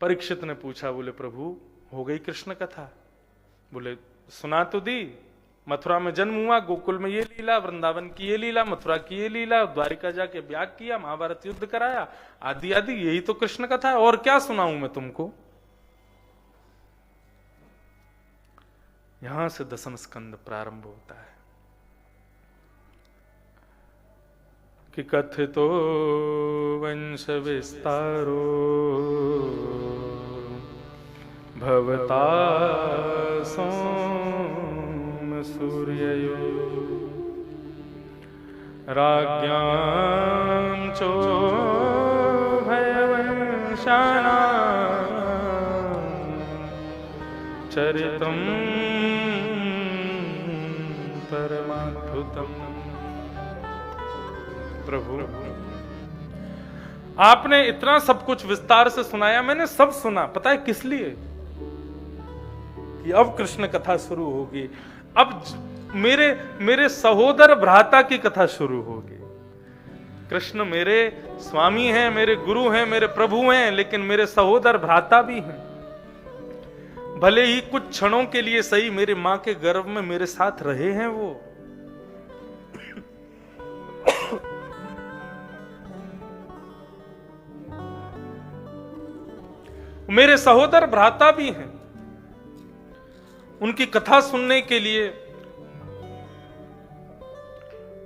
परीक्षित ने पूछा, बोले प्रभु हो गई कृष्ण कथा? बोले सुना तो दी, मथुरा में जन्म हुआ, गोकुल में ये लीला, वृंदावन की ये लीला, मथुरा की ये लीला, द्वारिका जाके ब्याह किया, महाभारत युद्ध कराया, आदि आदि, यही तो कृष्ण कथा है, और क्या सुनाऊं मैं तुमको? यहां से दसम स्कंद प्रारंभ होता है कि कथितो वंश विस्तारो भवता सोम सूर्ययो राज्ञां चो भयवंशानां चरितं परमाद्भुतम्। प्रभु आपने इतना सब कुछ विस्तार से सुनाया, मैंने सब सुना, पता है किस लिए? कि अब कृष्ण कथा शुरू होगी, अब मेरे सहोदर भ्राता की कथा शुरू होगी। कृष्ण मेरे स्वामी हैं, मेरे गुरु हैं, मेरे प्रभु हैं, लेकिन मेरे सहोदर भ्राता भी हैं। भले ही कुछ क्षणों के लिए सही मेरे मां के गर्भ में मेरे साथ रहे हैं वो, मेरे सहोदर भ्राता भी हैं। उनकी कथा सुनने के लिए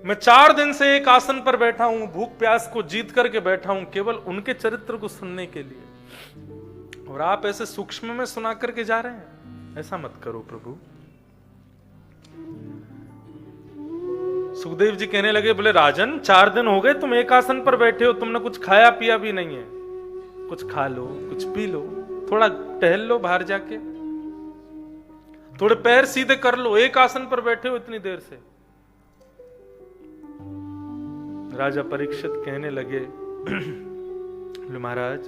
मैं 4 दिन से एक आसन पर बैठा हूं, भूख प्यास को जीत करके बैठा हूं, केवल उनके चरित्र को सुनने के लिए। और आप ऐसे सूक्ष्म में सुना करके जा रहे हैं, ऐसा मत करो प्रभु। सुखदेव जी कहने लगे, बोले राजन 4 दिन हो गए तुम एक आसन पर बैठे हो, तुमने कुछ खाया पिया भी नहीं है। कुछ खा लो, कुछ पी लो, थोड़ा टहल लो बाहर जाके, थोड़े पैर सीधे कर लो, एक आसन पर बैठे हो इतनी देर से। राजा परीक्षित कहने लगे, महाराज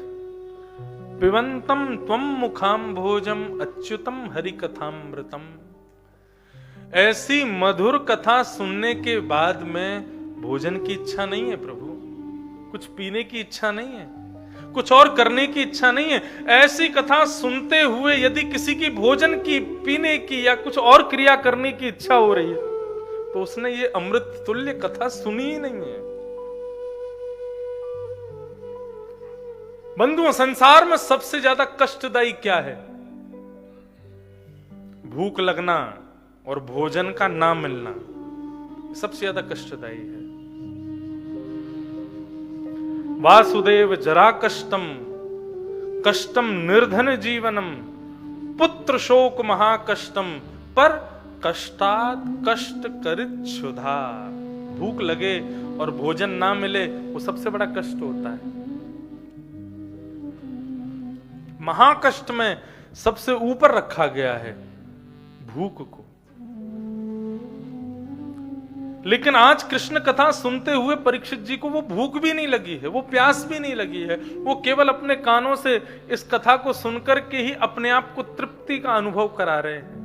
पिबंतम त्वम मुखाम भोजम अच्युतम हरि कथामृतम। ऐसी मधुर कथा सुनने के बाद में भोजन की इच्छा नहीं है प्रभु, कुछ पीने की इच्छा नहीं है, कुछ और करने की इच्छा नहीं है। ऐसी कथा सुनते हुए यदि किसी की भोजन की, पीने की या कुछ और क्रिया करने की इच्छा हो रही है तो उसने ये अमृत तुल्य कथा सुनी ही नहीं है। बंधुओं, संसार में सबसे ज्यादा कष्टदायी क्या है? भूख लगना और भोजन का ना मिलना, सबसे ज्यादा कष्टदायी है। वासुदेव जरा कष्टम कष्टम निर्धन जीवनम पुत्र शोक महाकष्टम पर कष्टात कष्ट करित क्षुधा। भूख लगे और भोजन ना मिले, वो सबसे बड़ा कष्ट होता है। महाकष्ट में सबसे ऊपर रखा गया है भूख को। लेकिन आज कृष्ण कथा सुनते हुए परीक्षित जी को वो भूख भी नहीं लगी है, वो प्यास भी नहीं लगी है। वो केवल अपने कानों से इस कथा को सुनकर के ही अपने आप को तृप्ति का अनुभव करा रहे हैं।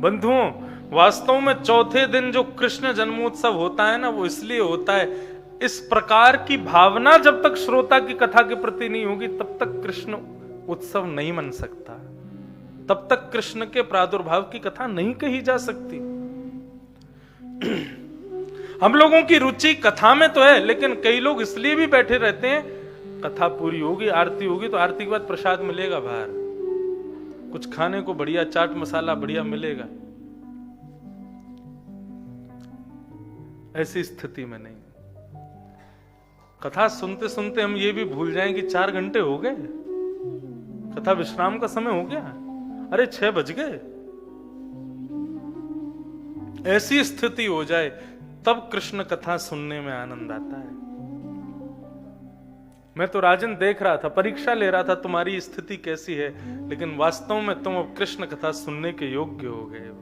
बंधुओं, वास्तव में चौथे दिन जो कृष्ण जन्मोत्सव होता है ना, वो इसलिए होता है, इस प्रकार की भावना जब तक श्रोता की कथा के प्रति नहीं होगी तब तक कृष्ण उत्सव नहीं मन सकता, तब तक कृष्ण के प्रादुर्भाव की कथा नहीं कही जा सकती। हम लोगों की रुचि कथा में तो है, लेकिन कई लोग इसलिए भी बैठे रहते हैं, कथा पूरी होगी, आरती होगी तो आरती के बाद प्रसाद मिलेगा, बाहर कुछ खाने को बढ़िया चाट मसाला बढ़िया मिलेगा। ऐसी स्थिति में नहीं। कथा सुनते सुनते हम ये भी भूल जाएं कि 4 घंटे हो गए, कथा विश्राम का समय हो गया, अरे 6 बज गए। ऐसी स्थिति हो जाए तब कृष्ण कथा सुनने में आनंद आता है। मैं तो राजन देख रहा था, परीक्षा ले रहा था तुम्हारी स्थिति कैसी है, लेकिन वास्तव में तुम अब कृष्ण कथा सुनने के योग्य हो गए हो।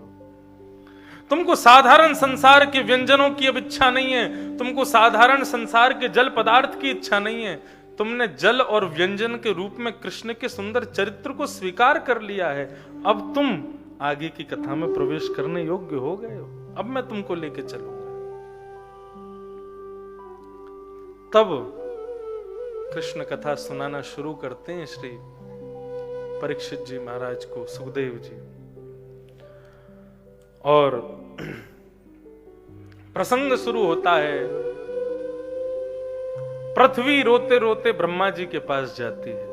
तुमको साधारण संसार के व्यंजनों की अब इच्छा नहीं है, तुमको साधारण संसार के जल पदार्थ की इच्छा नहीं है। तुमने जल और व्यंजन के रूप में कृष्ण के सुंदर चरित्र को स्वीकार कर लिया है। अब तुम आगे की कथा में प्रवेश करने योग्य हो गए हो। अब मैं तुमको लेके चलूंगा। तब कृष्ण कथा सुनाना शुरू करते हैं श्री परीक्षित जी महाराज को, सुखदेव जी। और प्रसंग शुरू होता है, पृथ्वी रोते रोते ब्रह्मा जी के पास जाती है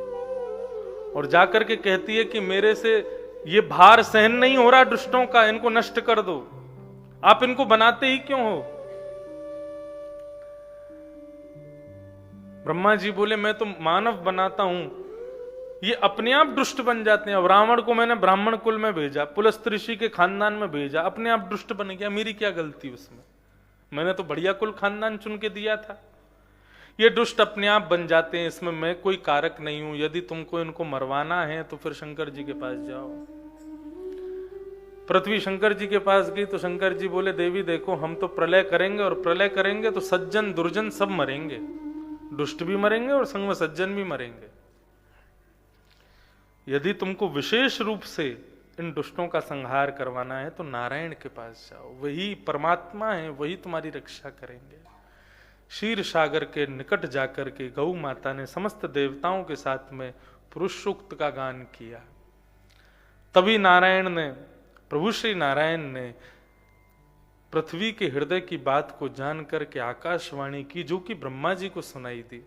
और जाकर के कहती है कि मेरे से ये भार सहन नहीं हो रहा दुष्टों का, इनको नष्ट कर दो, आप इनको बनाते ही क्यों हो? ब्रह्मा जी बोले मैं तो मानव बनाता हूं, ये अपने आप दुष्ट बन जाते हैं। अब रावण को मैंने ब्राह्मण कुल में भेजा, पुलस्त्य ऋषि के खानदान में भेजा, अपने आप दुष्ट बन गया, मेरी क्या गलती उसमें? मैंने तो बढ़िया कुल खानदान चुन के दिया था। ये दुष्ट अपने आप बन जाते हैं, इसमें मैं कोई कारक नहीं हूं। यदि तुमको इनको मरवाना है तो फिर शंकर जी के पास जाओ। पृथ्वी शंकर जी के पास गई तो शंकर जी बोले देवी देखो, हम तो प्रलय करेंगे और प्रलय करेंगे तो सज्जन दुर्जन सब मरेंगे, दुष्ट भी मरेंगे और संग में सज्जन भी मरेंगे। यदि तुमको विशेष रूप से इन दुष्टों का संहार करवाना है तो नारायण के पास जाओ, वही परमात्मा है, वही तुम्हारी रक्षा करेंगे। क्षीर सागर के निकट जाकर के गौ माता ने समस्त देवताओं के साथ में पुरुष सूक्त का गान किया। तभी नारायण ने, प्रभु श्री नारायण ने पृथ्वी के हृदय की बात को जान करके आकाशवाणी की, जो कि ब्रह्मा जी को सुनाई दी।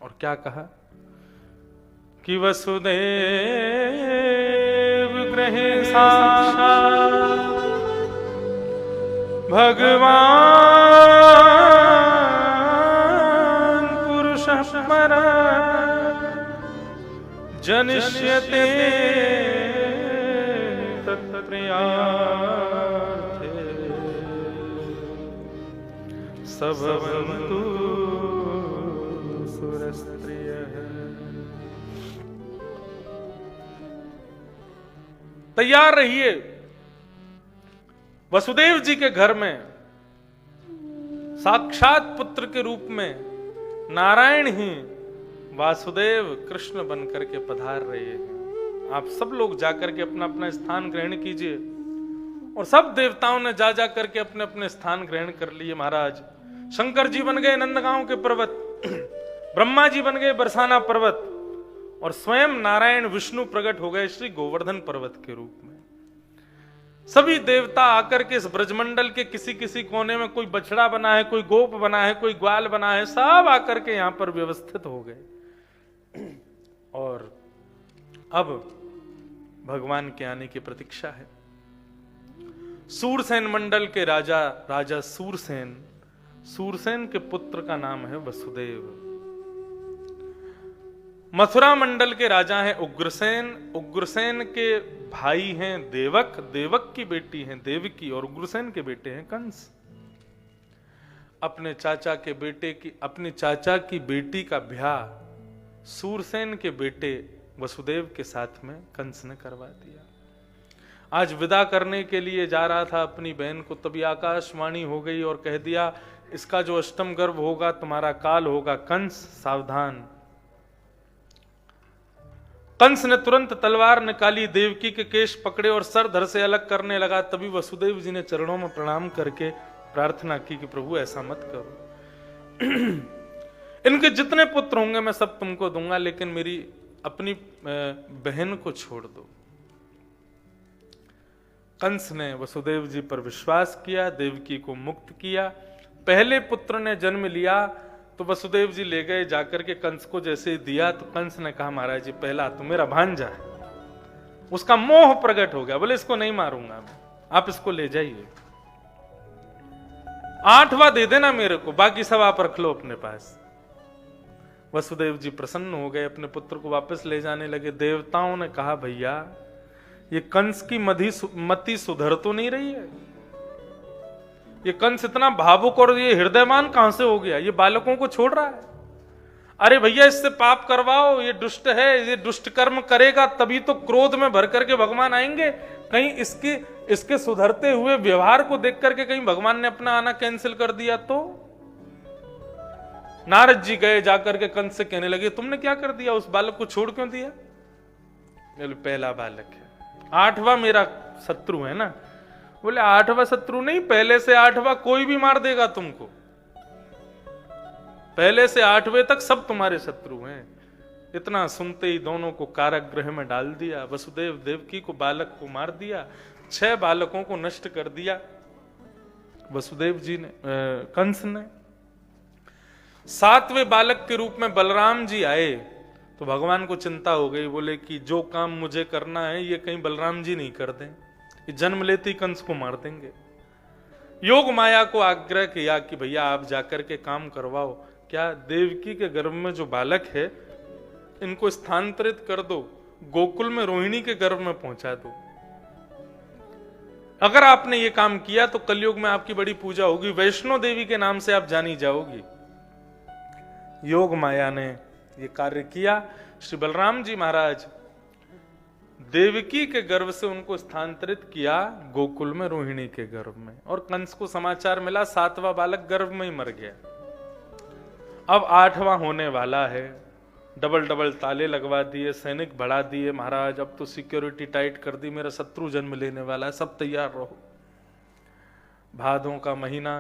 और क्या कहा कि वसुदेव ग्रहे साक्षात् भगवान जनिष्यते तत्प्रियार्थे सबवन्तु सुरस्त्रियः। तैयार रहिए, वसुदेव जी के घर में साक्षात पुत्र के रूप में नारायण ही वासुदेव कृष्ण बन करके पधार रहे हैं। आप सब लोग जाकर के अपना अपना स्थान ग्रहण कीजिए। और सब देवताओं ने जा जा करके अपने अपने स्थान ग्रहण कर लिए महाराज। शंकर जी बन गए नंदगांव के पर्वत, ब्रह्मा जी बन गए बरसाना पर्वत, और स्वयं नारायण विष्णु प्रकट हो गए श्री गोवर्धन पर्वत के रूप में। सभी देवता आकर के इस ब्रजमंडल के किसी किसी कोने में, कोई बछड़ा बना है, कोई गोप बना है, कोई ग्वाल बना है, सब आकर के यहां पर व्यवस्थित हो गए। और अब भगवान के आने की प्रतीक्षा है। सूरसेन मंडल के राजा, राजा सूरसेन, सूरसेन के पुत्र का नाम है वसुदेव। मथुरा मंडल के राजा हैं उग्रसेन, उग्रसेन के भाई हैं देवक, देवक की बेटी हैं देवकी, और उग्रसेन के बेटे हैं कंस। अपने चाचा के बेटे की, अपने चाचा की बेटी का ब्याह सूरसेन के बेटे वसुदेव के साथ में कंस ने करवा दिया। आज विदा करने के लिए जा रहा था अपनी बहन को, तभी आकाशवाणी हो गई और कह दिया इसका जो अष्टम गर्भ होगा तुम्हारा काल होगा, कंस सावधान। कंस ने तुरंत तलवार निकाली, देवकी के केश पकड़े और सर धड़ से अलग करने लगा। तभी वसुदेव जी ने चरणों में प्रणाम करके प्रार्थना की कि प्रभु ऐसा मत करो। इनके जितने पुत्र होंगे मैं सब तुमको दूंगा, लेकिन मेरी अपनी बहन को छोड़ दो। कंस ने वसुदेव जी पर विश्वास किया, देवकी को मुक्त किया। पहले पुत्र ने जन्म लिया तो वसुदेव जी ले गए, जाकर के कंस को जैसे दिया तो कंस ने कहा महाराज जी पहला तो मेरा भांजा है। उसका मोह प्रकट हो गया, बोले इसको नहीं मारूंगा मैं, आप इसको ले जाइए, 8वां दे देना मेरे को, बाकी सब आप रख लो अपने पास। वसुदेव जी प्रसन्न हो गए, अपने पुत्र को वापस ले जाने लगे। देवताओं ने कहा भैया ये कंस की मति सुधर तो नहीं रही है, ये कंस इतना भावुक और ये हृदयवान कहां से हो गया, ये बालकों को छोड़ रहा है। अरे भैया इससे पाप करवाओ, ये दुष्ट है, ये दुष्ट कर्म करेगा तभी तो क्रोध में भर करके भगवान आएंगे। कहीं इसके सुधरते हुए व्यवहार को देख करके कहीं भगवान ने अपना आना कैंसिल कर दिया तो। नारद जी गए, जाकर के कंस से कहने लगे तुमने क्या कर दिया, उस बालक को छोड़ क्यों दिया? बोले पहला बालक है, 8वां मेरा शत्रु है ना। बोले 8वां शत्रु नहीं, पहले से 8वां कोई भी मार देगा तुमको। पहले से 8वें तक सब तुम्हारे शत्रु हैं। इतना सुनते ही दोनों को कारागृह में डाल दिया। वसुदेव देवकी को, बालक को मार दिया, 6 बालकों को नष्ट कर दिया वसुदेव जी ने, कंस ने। 7वें बालक के रूप में बलराम जी आए तो भगवान को चिंता हो गई। बोले कि जो काम मुझे करना है ये कहीं बलराम जी नहीं कर दें, ये जन्म लेते ही कंस को मार देंगे। योग माया को आग्रह किया कि भैया आप जाकर के काम करवाओ, क्या देवकी के गर्भ में जो बालक है इनको स्थानांतरित कर दो, गोकुल में रोहिणी के गर्भ में पहुंचा दो। अगर आपने ये काम किया तो कलयुग में आपकी बड़ी पूजा होगी, वैष्णो देवी के नाम से आप जानी जाओगी। योग माया ने ये कार्य किया। श्री बलराम जी महाराज देवकी के गर्भ से उनको स्थानांतरित किया गोकुल में रोहिणी के गर्भ में, और कंस को समाचार मिला 7वां बालक गर्भ में ही मर गया। अब 8वां होने वाला है। डबल ताले लगवा दिए, सैनिक बढ़ा दिए महाराज, अब तो सिक्योरिटी टाइट कर दी, मेरा शत्रु जन्म लेने वाला है, सब तैयार रहो। भादों का महीना,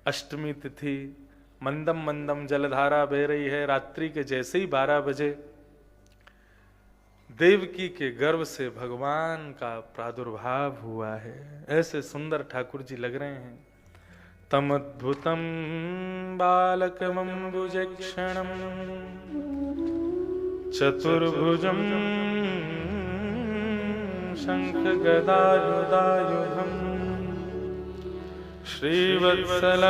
अष्टमी तिथि, मंदम मंदम जलधारा बह रही है। रात्रि के जैसे ही 12 बजे देवकी के गर्भ से भगवान का प्रादुर्भाव हुआ है। ऐसे सुंदर ठाकुर जी लग रहे हैं। तमद्भुतम बालकमंबुजक्षणम चतुर्भुजम शंख गदायुधायुधम श्रीवत्सलक्ष्मं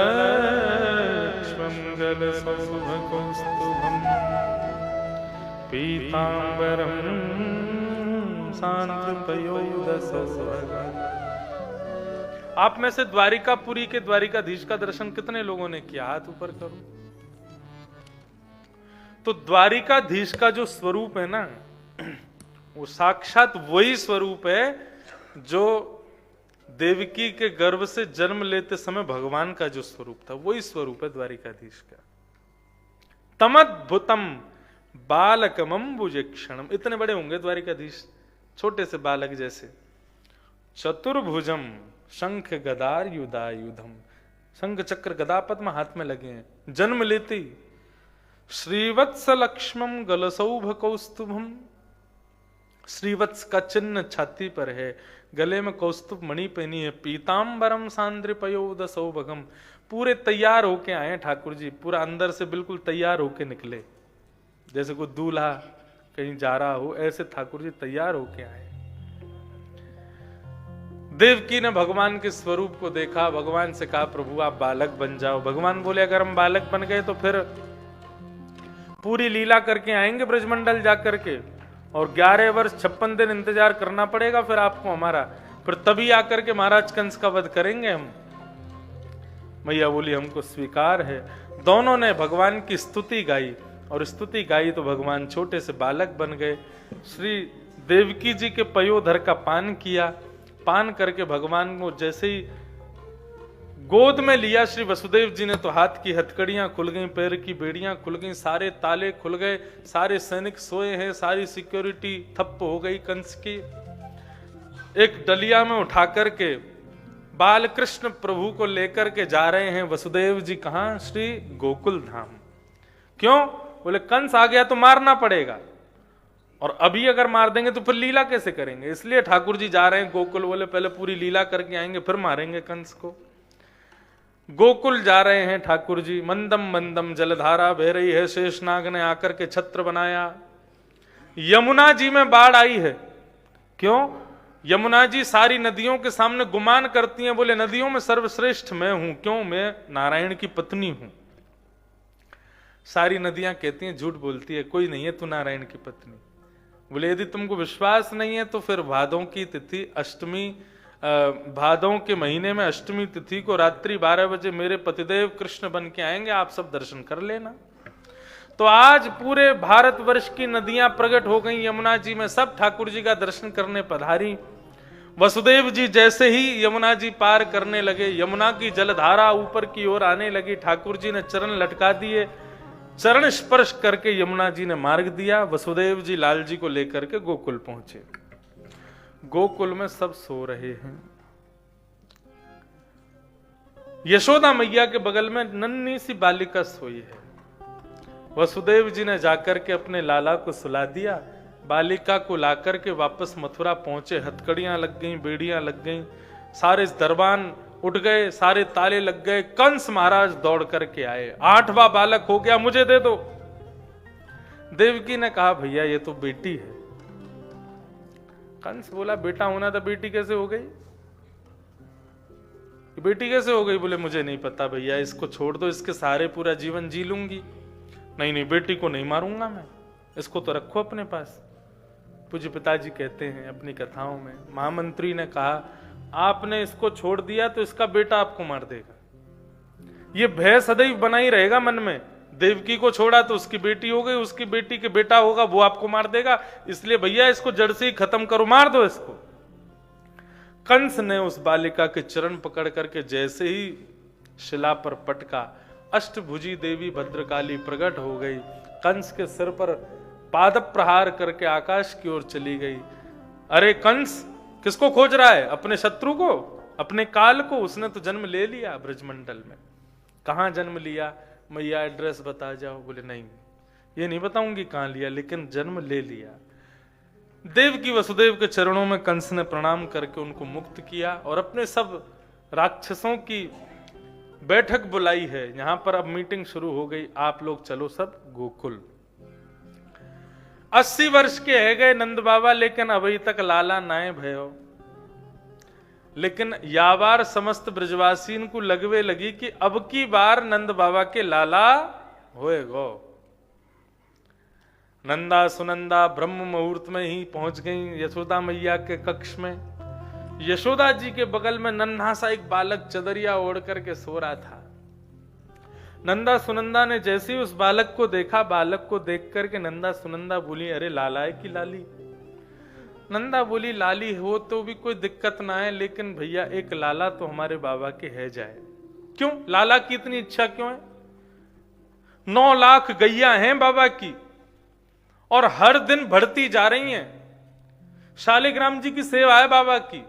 गलसौभकौस्तुभम् पीताम्बरं सान्द्रपयोधसौभगम्। आप में से द्वारिकापुरी के द्वारिकाधीश का दर्शन कितने लोगों ने किया? हाथ ऊपर करो। तो द्वारिकाधीश का जो स्वरूप है ना, वो साक्षात वही स्वरूप है जो देवकी के गर्भ से जन्म लेते समय भगवान का जो स्वरूप था, वही स्वरूप है द्वारिकाधीश का। तमद्भुतम बालकमंबुजक्षणम, इतने बड़े होंगे द्वारिकाधीश, छोटे से बालक जैसे। चतुर्भुजम शंख गदार युधायुधम, शंख चक्र गदा पद्म हाथ में लगे हैं जन्म लेते ही। श्रीवत्स लक्ष्मम गलसौभ कौस्तुभम, श्रीवत्स का चिन्ह छाती पर है, गले में कौस्तुभ मणि पहनी है। पीताम्बरम सांद्रपयोद सौभगम, पूरे तैयार होके आए ठाकुर जी, पूरा अंदर से बिल्कुल तैयार होके निकले, जैसे कोई दूल्हा कहीं जा रहा हो, ऐसे ठाकुर जी तैयार होके आए। देवकी ने भगवान के स्वरूप को देखा, भगवान से कहा प्रभु आप बालक बन जाओ। भगवान बोले अगर हम बालक बन गए तो फिर पूरी लीला करके आएंगे ब्रजमंडल जाकर के, और 11 वर्ष 56 दिन इंतजार करना पड़ेगा फिर आपको हमारा, फिर तभी आकर के महाराज कंस का वध करेंगे हम। मैया बोली हमको स्वीकार है। दोनों ने भगवान की स्तुति गाई, और स्तुति गाई तो भगवान छोटे से बालक बन गए। श्री देवकी जी के पयोधर का पान किया, पान करके भगवान को जैसे ही गोद में लिया श्री वसुदेव जी ने, तो हाथ की हथकड़ियां खुल गई, पैर की बेड़ियां खुल गई, सारे ताले खुल गए, सारे सैनिक सोए हैं, सारी सिक्योरिटी ठप्प हो गई कंस की। एक डलिया में उठा करके बाल कृष्ण प्रभु को लेकर के जा रहे हैं वसुदेव जी। कहां? श्री गोकुल धाम। क्यों? बोले कंस आ गया तो मारना पड़ेगा, और अभी अगर मार देंगे तो फिर लीला कैसे करेंगे, इसलिए ठाकुर जी जा रहे हैं गोकुल। बोले पहले पूरी लीला करके आएंगे फिर मारेंगे कंस को। गोकुल जा रहे हैं ठाकुर जी, मंदम मंदम जलधारा बह रही है, शेषनाग ने आकर के छत्र बनाया। यमुना जी में बाढ़ आई है। क्यों? यमुना जी सारी नदियों के सामने गुमान करती हैं, बोले नदियों में सर्वश्रेष्ठ मैं हूं। क्यों? मैं नारायण की पत्नी हूं। सारी नदियां कहती हैं झूठ बोलती है, कोई नहीं है तू नारायण की पत्नी। बोले यदि तुमको विश्वास नहीं है तो फिर भादों की तिथि अष्टमी, भादों के महीने में अष्टमी तिथि को रात्रि 12 बजे मेरे पतिदेव कृष्ण बन के आएंगे, आप सब दर्शन कर लेना। तो आज पूरे भारतवर्ष की नदियां प्रकट हो गई यमुना जी में, सब ठाकुर जी का दर्शन करने पधारी। वसुदेव जी जैसे ही यमुना जी पार करने लगे, यमुना की जलधारा ऊपर की ओर आने लगी, ठाकुर जी ने चरण लटका दिए, चरण स्पर्श करके यमुना जी ने मार्ग दिया। वसुदेव जी लाल जी को लेकर के गोकुल पहुंचे। गोकुल में सब सो रहे हैं। यशोदा मैया के बगल में नन्ही सी बालिका सोई है। वसुदेव जी ने जाकर के अपने लाला को सुला दिया, बालिका को लाकर के वापस मथुरा पहुंचे। हथकड़ियां लग गईं, बेड़ियां लग गईं, सारे दरबान उठ गए, सारे ताले लग गए। कंस महाराज दौड़ करके आए, 8वां बालक हो गया, मुझे दे दो। देवकी ने कहा भैया ये तो बेटी है। कंस बोला बेटा होना था, बेटी कैसे हो गई? बेटी कैसे हो गई? बोले मुझे नहीं पता भैया, इसको छोड़ दो, इसके सहारे पूरा जीवन जी लूंगी। नहीं नहीं, बेटी को नहीं मारूंगा मैं, इसको तो रखो अपने पास। पूज्य पिताजी कहते हैं अपनी कथाओं में, महामंत्री ने कहा आपने इसको छोड़ दिया तो इसका बेटा आपको मार देगा। ये भय सदैव बना ही रहेगा मन में। देवकी को छोड़ा तो उसकी बेटी हो गई, उसकी बेटी के बेटा होगा वो आपको मार देगा, इसलिए भैया इसको जड़ से ही खत्म करो, मार दो इसको। कंस ने उस बालिका के चरण पकड़ करके जैसे ही शिला पर पटका, अष्टभुजी देवी भद्रकाली प्रकट हो गई, कंस के सिर पर पाद प्रहार करके आकाश की ओर चली गई। अरे कंस किसको खोज रहा है? अपने शत्रु को, अपने काल को। उसने तो जन्म ले लिया ब्रजमंडल में। कहां जन्म लिया? मैया एड्रेस बता जाओ। बोले नहीं ये नहीं बताऊंगी कहां लिया, लेकिन जन्म ले लिया। देवकी वसुदेव के चरणों में कंस ने प्रणाम करके उनको मुक्त किया और अपने सब राक्षसों की बैठक बुलाई है। यहां पर अब मीटिंग शुरू हो गई, आप लोग चलो सब गोकुल। 80 वर्ष के है गए नंद बाबा, लेकिन अभी तक लाला नाए भयो। लेकिन या बार समस्त ब्रजवासीन को लगवे लगी कि अब की बार नंद बाबा के लाला होएगो। नंदा सुनंदा ब्रह्म मुहूर्त में ही पहुंच गई यशोदा मैया के कक्ष में। यशोदा जी के बगल में नन्हा सा एक बालक चदरिया ओढ़ करके सो रहा था। नंदा सुनंदा ने जैसे ही उस बालक को देखा, बालक को देख करके नंदा सुनंदा बोली अरे लाला है कि लाली? नंदा बोली लाली हो तो भी कोई दिक्कत ना है, लेकिन भैया एक लाला तो हमारे बाबा के है जाए। क्यों? लाला की इतनी इच्छा क्यों है? 9 लाख गैया हैं बाबा की और हर दिन बढ़ती जा रही हैं। शालिग्राम जी की सेवा है बाबा की,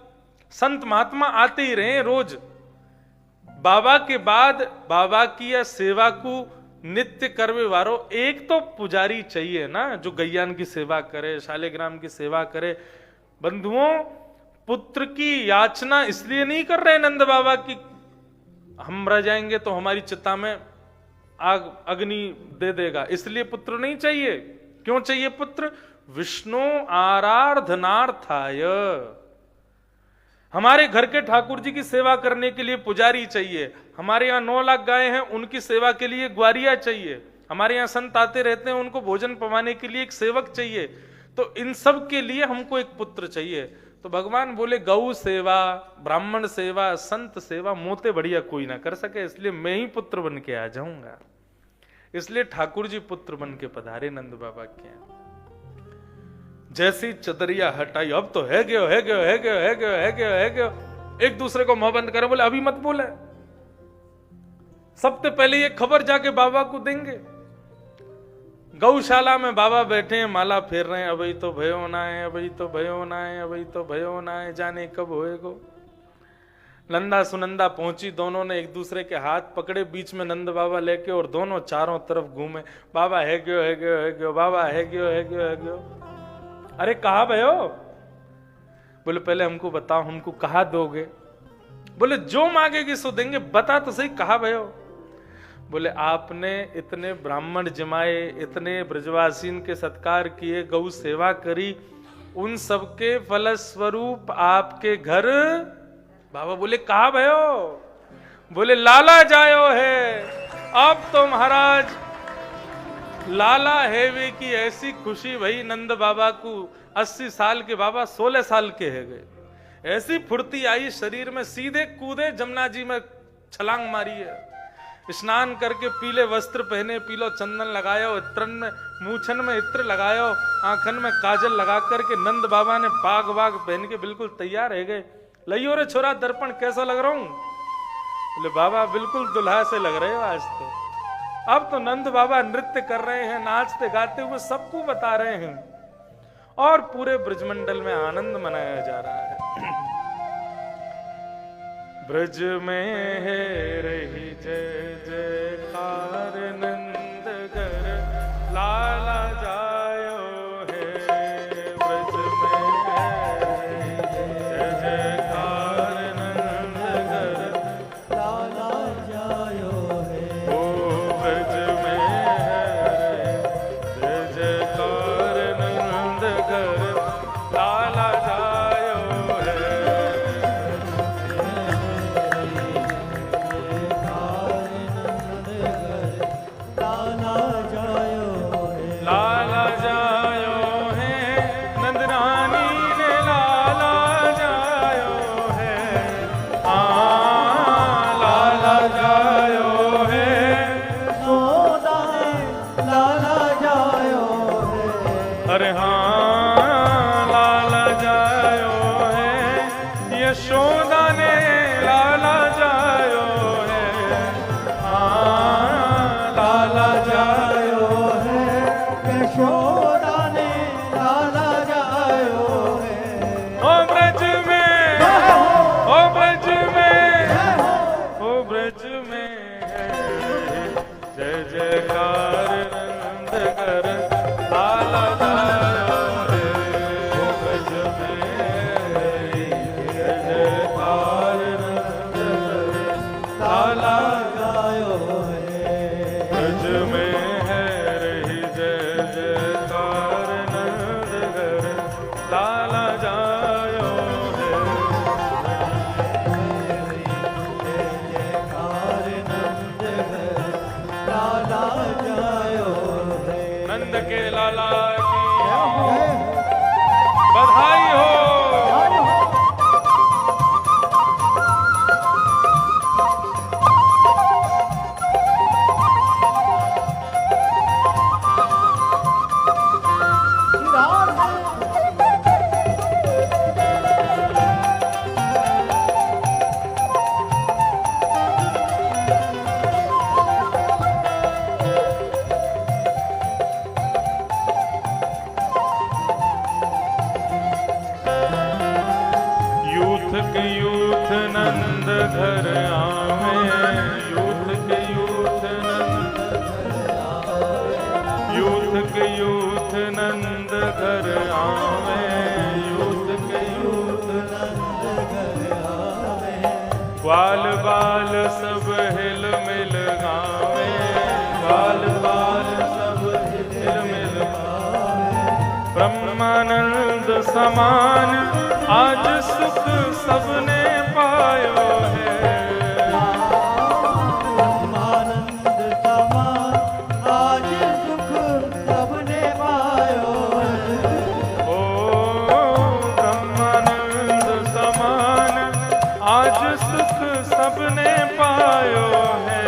संत महात्मा आते ही रहे रोज। बाबा के बाद बाबा की या सेवा को नित्य करवे वारो एक तो पुजारी चाहिए ना, जो गैयान की सेवा करे, शालिग्राम की सेवा करे। बंधुओं, पुत्र की याचना इसलिए नहीं कर रहे नंद बाबा की हम रह जाएंगे तो हमारी चिता में आग अग्नि दे देगा, इसलिए पुत्र नहीं चाहिए। क्यों चाहिए पुत्र? विष्णु आराधनार्थाय। हमारे घर के ठाकुर जी की सेवा करने के लिए पुजारी चाहिए। हमारे यहाँ 9 लाख गायें हैं, उनकी सेवा के लिए ग्वारिया चाहिए। हमारे यहाँ संत आते रहते हैं, उनको भोजन पवाने के लिए एक सेवक चाहिए। तो इन सब के लिए हमको एक पुत्र चाहिए। तो भगवान बोले गौ सेवा, ब्राह्मण सेवा, संत सेवा मोते बढ़िया कोई ना कर सके, इसलिए मैं ही पुत्र बन के आ जाऊंगा। इसलिए ठाकुर जी पुत्र बन के पधारे नंद बाबा के यहाँ। जैसी चदरिया हटाई, अब तो है गयो है गयो है गयो है गयो है गयो है गयो। एक दूसरे को मुंह बंद करे, बोले अभी मत बोले, सबसे पहले ये खबर जाके बाबा को देंगे। गौशाला में बाबा बैठे हैं, माला फेर रहे हैं, अभी तो भयो ना है, अभी तो भयो ना है, अभी तो भयो ना है, जाने कब होएगो। नंदा सुनंदा पहुंची, दोनों ने एक दूसरे के हाथ पकड़े, बीच में नंद बाबा लेके, और दोनों चारों तरफ घूमे। बाबा है गयो है गयो है गयो, बाबा है गयो है गयो है गयो। अरे कहा भयो? बोले पहले हमको बताओ, हमको कहा दोगे? बोले जो मांगेगी सो देंगे, बता तो सही कहा भयो? बोले आपने इतने ब्राह्मण जमाए, इतने ब्रजवासीन के सत्कार किए, गौ सेवा करी, उन सबके फलस्वरूप आपके घर। बाबा बोले कहा भयो? बोले लाला जायो है। अब तो महाराज लाला है वे की ऐसी खुशी भई नंद बाबा को। 80 साल के बाबा 16 साल के है गए। ऐसी फुर्ती आई शरीर में, सीधे कूदे जमुना जी में छलांग मारी है। स्नान करके पीले वस्त्र पहने, पीलो चंदन लगायो, इत्रन में मूछन में इत्र लगायो, आंखन में काजल लगा करके नंद बाबा ने पाग वाग पहन के बिल्कुल तैयार है गए। लइयो रे छोरा दर्पण, कैसा लग रहा हूं? बोले बाबा बिल्कुल दुल्हा से लग रहे हो आज तो। अब तो नंद बाबा नृत्य कर रहे हैं, नाचते गाते हुए सबको बता रहे हैं, और पूरे ब्रजमंडल में आनंद मनाया जा रहा है। ब्रज में है रही जय जयकार, नंद घर घर लाला जायो है। लाला जायो है नंद रानी ने लाला जायो है। लाला जायो है सोदा लाला जायो है। अरे लाला जायो है यशोदा ने लाला जायो है। लाला जायो है यशोदा ने लाला जायो है। ओ ब्रज में, ओ ब्रज में, ओ ब्रज में है जय जयकार नंद घर लाला जायो है। ओ ब्रज में जय जयकार नंद घर लाला जायो है। ब्रज में है रही जय जयकार नंद घर लाला जायो है। लाला जायो है। नंद के लाला की बधाई हो। यूथ के यूथ नंद घर आवे, यूथ के यूथ नंद, यूथ के यूथ नंद घर आवे, यूथ के यूथ नंद घर आवे। ग्वाल बाल सब हिल मिल गावे, ग्वाल बाल सब हिल मिल गावे। ब्रह्मानंद समान आज सुख सबने पायो है। ब्रह्मानंद समान आज सुख सबने पायो है। ओ ब्रह्मानंद समान आज सुख सबने पायो है।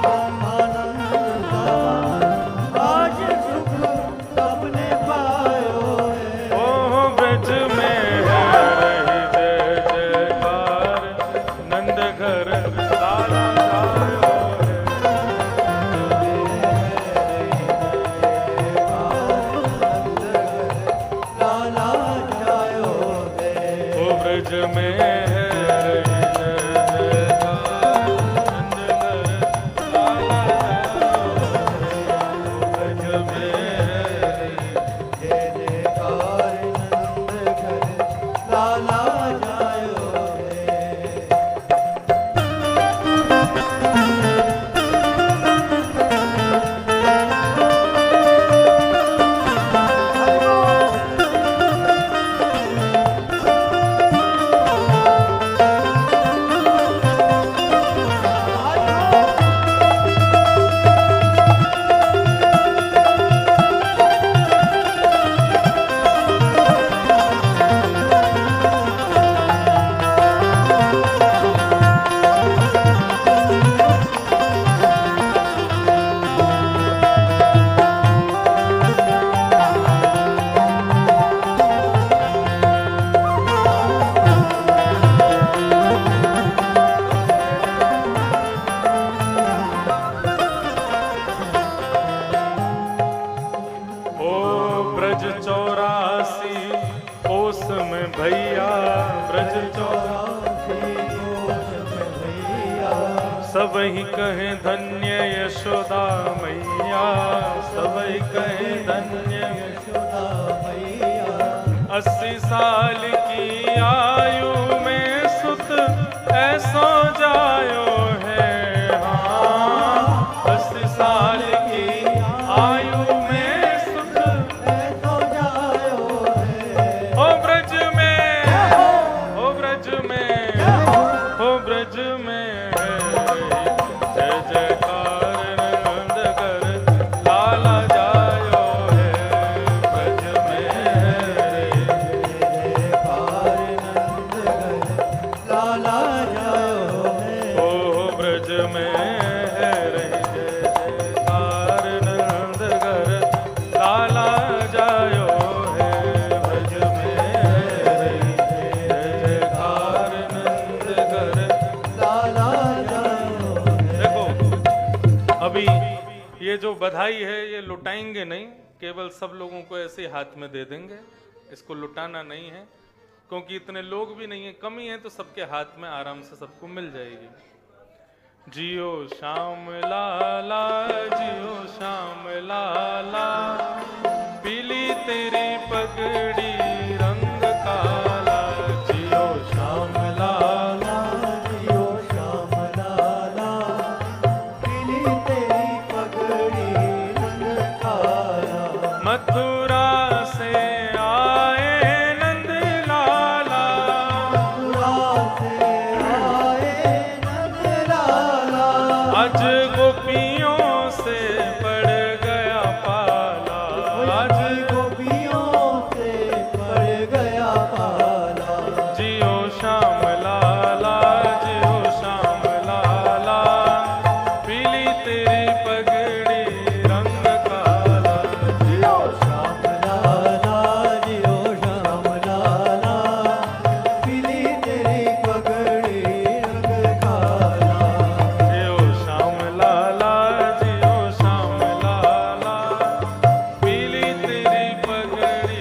ब्रह्मानंद समान आज सुख सबने पायो है। ओ ब्रज में है रही जय जयकार नंद घर लाला जायो है। लाला जायो है। ओ ब्रज में है रही जय जयकार नंद घर लाला जायो है। ओ ब्रज में है रही जय जयकार नंद घर लाला जायो है। ब्रज 84 ओस में भैया, ब्रज 84 सबही कहे धन्य यशोदा मैया, सबही कहे धन्य यशोदा मैया। 80 साल की आयु में सुत ऐसो जायो है। हाँ 80 साल की आयु में सुत बधाई है, ये लुटाएंगे नहीं, केवल सब लोगों को ऐसे हाथ में दे देंगे, इसको लुटाना नहीं है, क्योंकि इतने लोग भी नहीं है, कमी है, तो सबके हाथ में आराम से सबको मिल जाएगी। जियो श्याम लाला, जियो श्याम लाला, पीली तेरी पगड़ी रंग काला। जियो श्याम लाला, जियो श्याम लाला, पीली तेरी पगड़ी रंग काला। मथुरा से आए नंद लाला, मथुरा से आए नंद लाला, आज गोपियों से पड़ गया पाला। आज गोपियों से पड़ गया पाला। जियो श्याम लाला, जियो श्याम लाला, पीली तेरी पगड़ी रंग काला। जियो श्याम लाला, जियो श्याम लाला, पीली तेरी पगड़ी रंग काला। जियो श्याम लाला, जियो श्याम लाला, पीली तेरी पगड़ी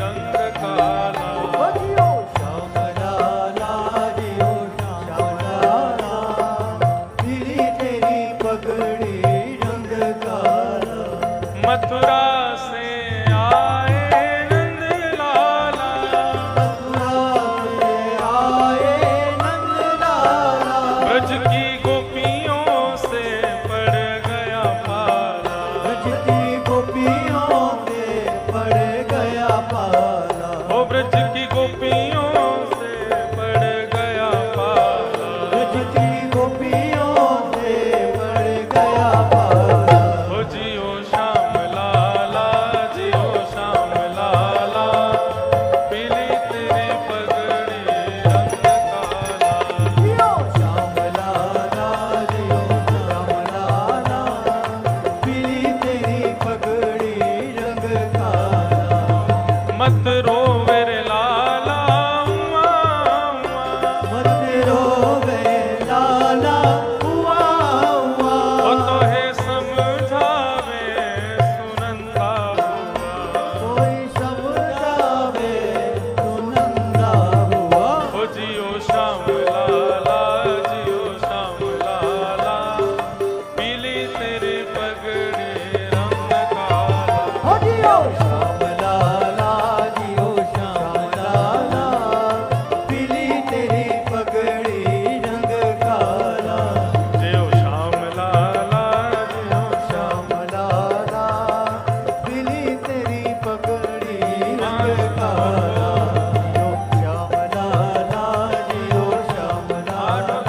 रंग काला। जियो श्याम लाला, जियो श्याम लाला, पीली तेरी पगड़ी रंग काला। मथुरा से आए नंद लाला, मथुरा से आए नंद लाला, ब्रज की गोपियों से पड़ गया पाला। ब्रज की गोपियों से पड़ गया पाला। ओ ब्रज की गोपियों से पड़ गया पाला। ब्रज की गोपियों से पड़ गया पाला। ओ जियो श्याम लाला, जियो श्याम लाला, पीली तेरी पगड़ी रंग काला। जियो श्याम लाला, जियो श्याम लाला, पीली तेरी पगड़ी रंग काला। मत रोवे रे लाला, उमा, उमा। मत रोवे लाला, हुआ हुआ। ओ तोहे समझावे सुनंदा हुआ। कोई समझावे तो नंदा हुआ। ओ जियो श्याम लाला, जियो श्याम लाला, पीली तेरी पगड़ी रंग काला। हो जियो श्याम लाला, जियो श्याम लाला, पीली तेरी पगड़ी रंग काला। जियो श्याम लाला, जियो श्याम लाला, पीली तेरी पगड़ी रंग काला। जियो श्याम लाला, जियो श्याम लाला,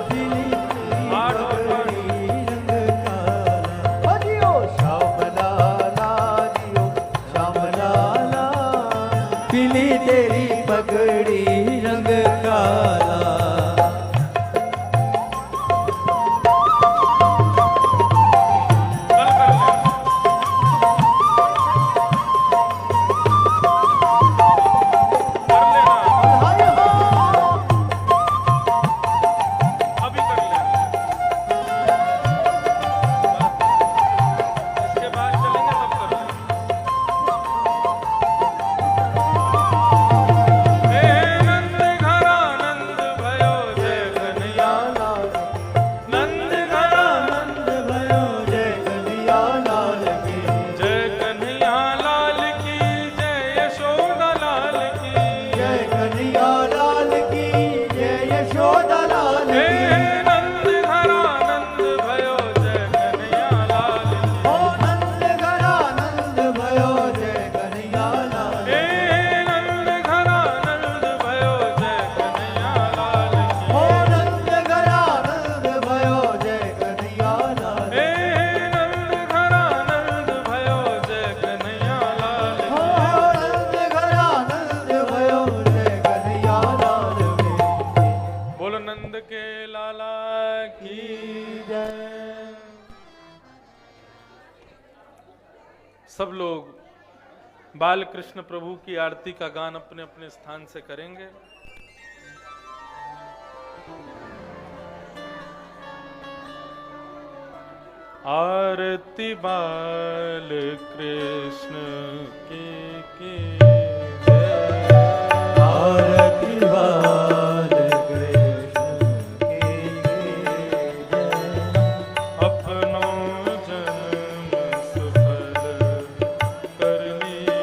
पीली तेरी पगड़ी रंग काला। हो जियो श्याम लाला, जियो श्याम लाला, पीली तेरी पगड़ी रंग काला। कल कर लेना, कर लेना, हाय हो। अभी कर लेना, इसके बाद चलेंगे तब कर लेना। हे नंद घरा नंद भयो जय कन्हैया, नंद घरा नंद भयो जय कन्हैया लाल की। जय कन्हैया लाल की, जय यशोदा लाल की। जय कन्हैया लाल की, जय यशोदा लाल हे की। नंद घरा नंद भयो जय कन्हैया लाल की। ओ नंद घरा नंद भयो जय कन्हैया लाल हे की। नंद घरा नंद भयो जय कन्हैया लाल की। ओ नंद घरा नंद भयो जय कन्हैया लाल हे की। नंद घरा नंद भयो जय कन्हैया लाल ओ की। नंद घरा नंद भयो जय कन्हैया लाल की। बोल नंद के लाला की जय। सब लोग बाल कृष्ण प्रभु की आरती का गान अपने अपने स्थान से करेंगे। आरती बाल कृष्ण की जय। आरती बाल कृष्ण की जय। अपनो जन्म सफल कर लीजिए।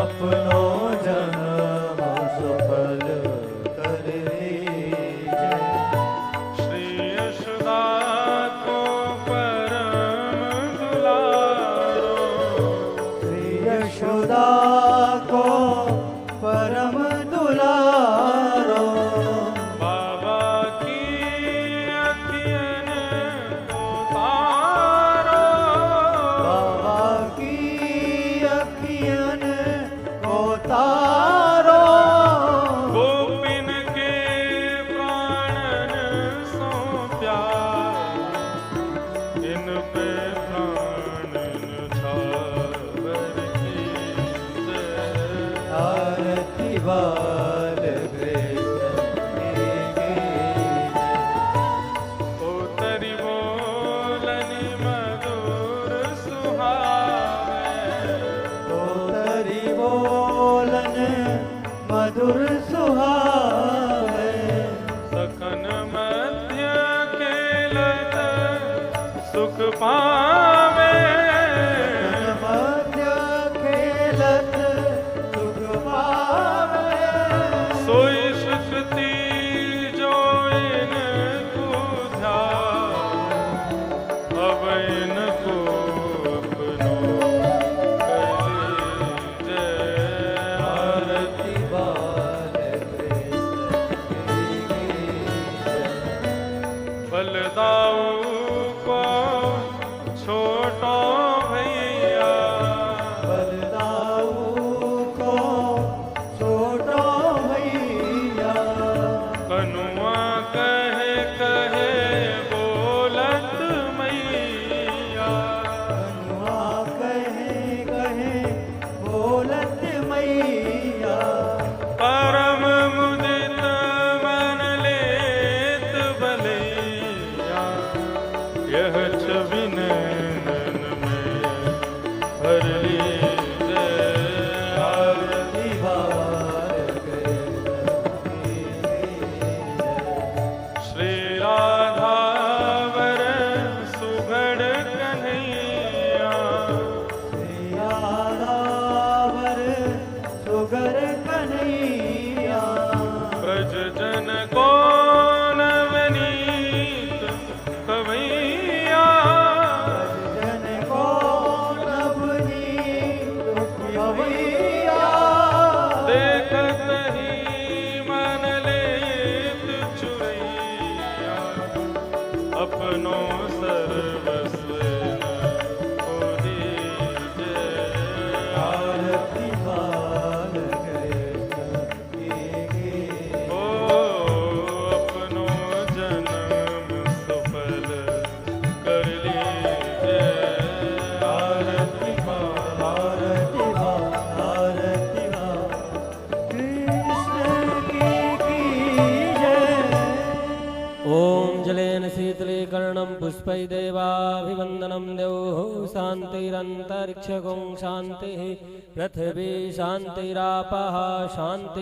अपनो जन्म सफल कर लीजिए। श्री यशोदा को परम दुलारो। श्री यशोदा को परम दुलारो। बाबा की अखियन उतारो। बाबा की अखियन को तारो। गोपिन के प्राणन सो प्यार। इन पे प्राणन छावर की जय। आरती बाल कृष्ण की जय। उतरी बोलनि मधुर सुहावे। तोतरी बोलन मधुर सुहावे। सखन मध्य खेलत सुख पावे। मध्य खेलत सुख पावे। सोई सुखती जो इनको ध्यान। अब इनको अपनो कर लीजिए। आरती बाल कृष्ण की जय। बलदाऊ को छोटो भैया। बलदाऊ को छोटो भैया। कनुआ कहे कहे बोलत मैया। कनुआ कहे कहे बोलत मैया। परम मुदित मन लेत बलैया। यह छवि नैनन में भर लीजिए। आरती बाल कृष्ण की जय। श्री राधावर सुघड़ कन्हैया। राधावर सुगर कन्हैया। ब्रज जन को नवनीत कवैया। जन को नवनीत कवैया। देखत ही मन लेत चुरैया। अपनो सर्वस्व को दीजिए। आरती बाल कृष्ण की जय। ओ अपनो जन्म सफल कर लीजिए। आरती बाल आरती बाल आरती बाल कृष्ण की जय। ॐ जलेन शीतलीकरणं पुष्पै देवाभिवन्दनं द्यौः शान्तिरन्तरिक्षगुं शान्तिः पृथिवी शान्तिरापः शान्ति